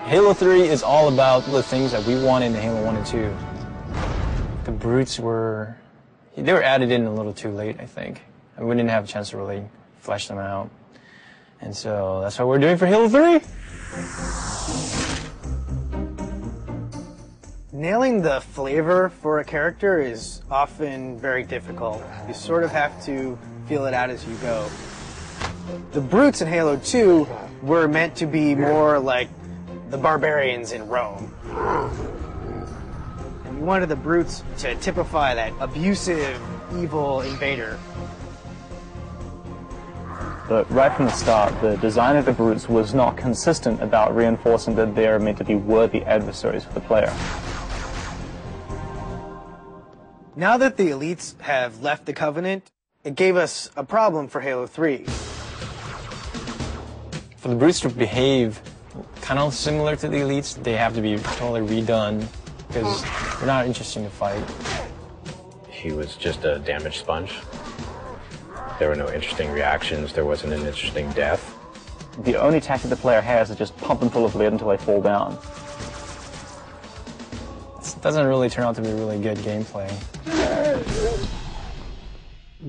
Halo 3 is all about the things that we wanted in Halo 1 and 2. The brutes were added in a little too late, I think. And we didn't have a chance to really flesh them out. And so that's what we're doing for Halo 3. Nailing the flavor for a character is often very difficult. You sort of have to feel it out as you go. The brutes in Halo 2 were meant to be more like the barbarians in Rome. And we wanted the brutes to typify that abusive, evil invader. But right from the start, the design of the brutes was not consistent about reinforcing that they are meant to be worthy adversaries for the player. Now that the elites have left the Covenant, it gave us a problem for Halo 3. For the brutes to behave kind of similar to the elites, they have to be totally redone because they're not interesting to fight. He was just a damage sponge. There were no interesting reactions. There wasn't an interesting death. The only tactic the player has is just pump them full of lead until they fall down. It doesn't really turn out to be really good gameplay.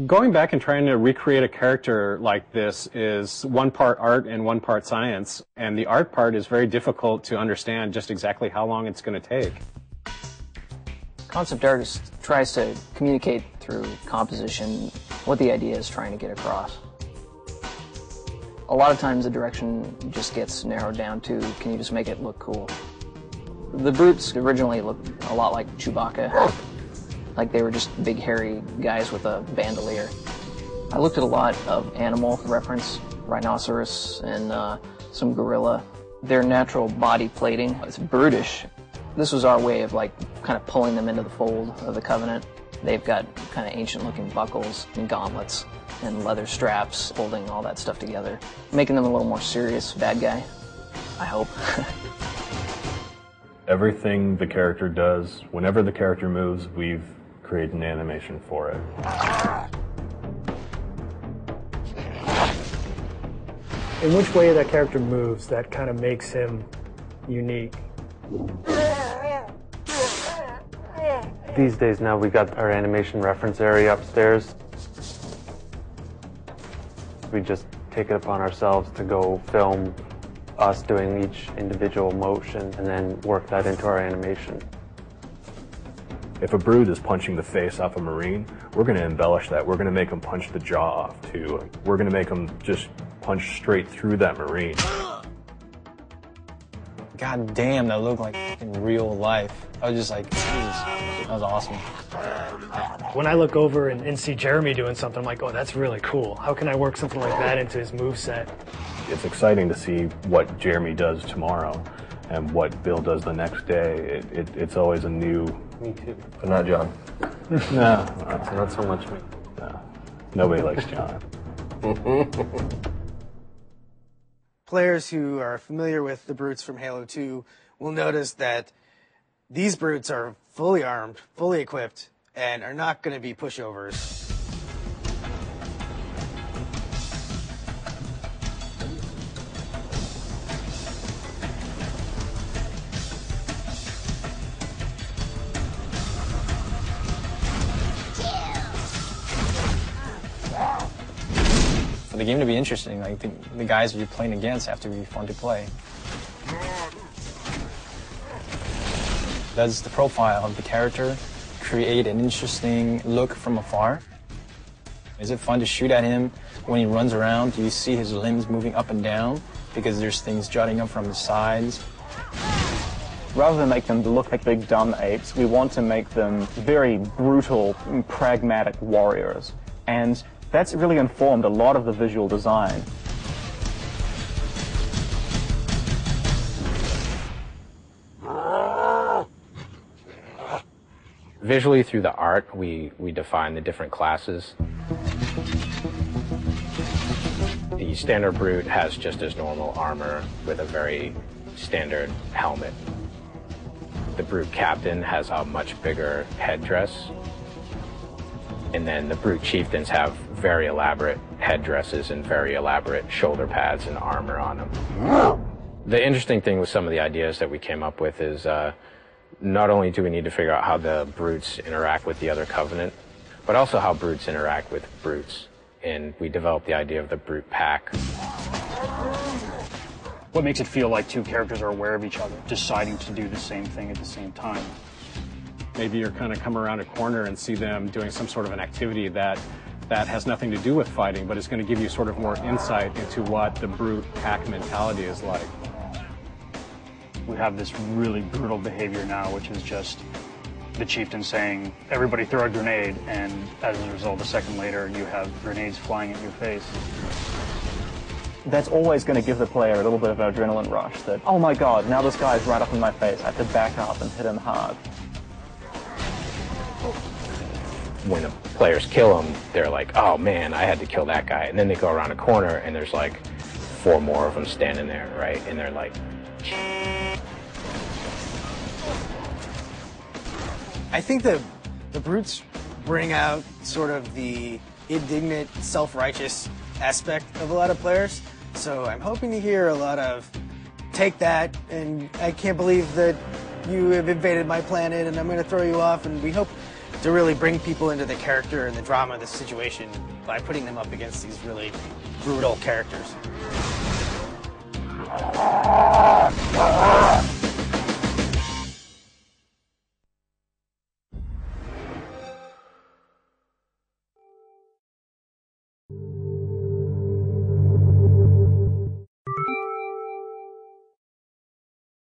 Going back and trying to recreate a character like this is one part art and one part science, and the art part is very difficult to understand just exactly how long it's going to take. Concept art tries to communicate through composition what the idea is trying to get across. A lot of times the direction just gets narrowed down to, can you just make it look cool? The brutes originally looked a lot like Chewbacca. Like they were just big hairy guys with a bandolier. I looked at a lot of animal reference, rhinoceros and some gorilla. Their natural body plating is brutish. This was our way of like kind of pulling them into the fold of the Covenant. They've got kind of ancient looking buckles and gauntlets and leather straps holding all that stuff together, making them a little more serious bad guy, I hope. Everything the character does, whenever the character moves, we've created an animation for it. In which way that character moves, that kind of makes him unique. These days now we got our animation reference area upstairs. We just take it upon ourselves to go film us doing each individual motion and then work that into our animation. If a brute is punching the face off a Marine, we're going to embellish that. We're going to make them punch the jaw off too. We're going to make them just punch straight through that Marine. God damn, that looked like in real life. I was just like, Jesus, that was awesome. When I look over and see Jeremy doing something, I'm like, oh, that's really cool. How can I work something like that into his moveset? It's exciting to see what Jeremy does tomorrow and what Bill does the next day. It's always a new... Me too. But not John. No, not so much me. No, nobody likes John. Players who are familiar with the brutes from Halo 2 will notice that these brutes are fully armed, fully equipped, and are not going to be pushovers. For the game to be interesting, like the guys you're playing against have to be fun to play. Does the profile of the character create an interesting look from afar? Is it fun to shoot at him when he runs around? Do you see his limbs moving up and down because there's things jutting up from the sides? Rather than make them look like big dumb apes, we want to make them very brutal, pragmatic warriors. And that's really informed a lot of the visual design. Visually, through the art, we define the different classes. The standard brute has just his normal armor with a very standard helmet. The brute captain has a much bigger headdress. And then the brute chieftains have very elaborate headdresses and very elaborate shoulder pads and armor on them. The interesting thing with some of the ideas that we came up with is not only do we need to figure out how the brutes interact with the other Covenant, but also how brutes interact with brutes. And we developed the idea of the brute pack. What makes it feel like two characters are aware of each other, deciding to do the same thing at the same time? Maybe you're kind of come around a corner and see them doing some sort of an activity that has nothing to do with fighting, but it's going to give you sort of more insight into what the brute pack mentality is like. We have this really brutal behavior now, which is just the chieftain saying, everybody throw a grenade, and as a result, a second later, you have grenades flying at your face. That's always going to give the player a little bit of an adrenaline rush that, oh my god, now this guy's right up in my face, I have to back up and hit him hard. When the players kill him, they're like, oh man, I had to kill that guy. And then they go around a corner and there's like 4 more of them standing there, right? And they're like... I think the brutes bring out sort of the indignant, self-righteous aspect of a lot of players. So I'm hoping to hear a lot of, take that, and I can't believe that you have invaded my planet and I'm going to throw you off. And we hope to really bring people into the character and the drama of the situation by putting them up against these really brutal characters.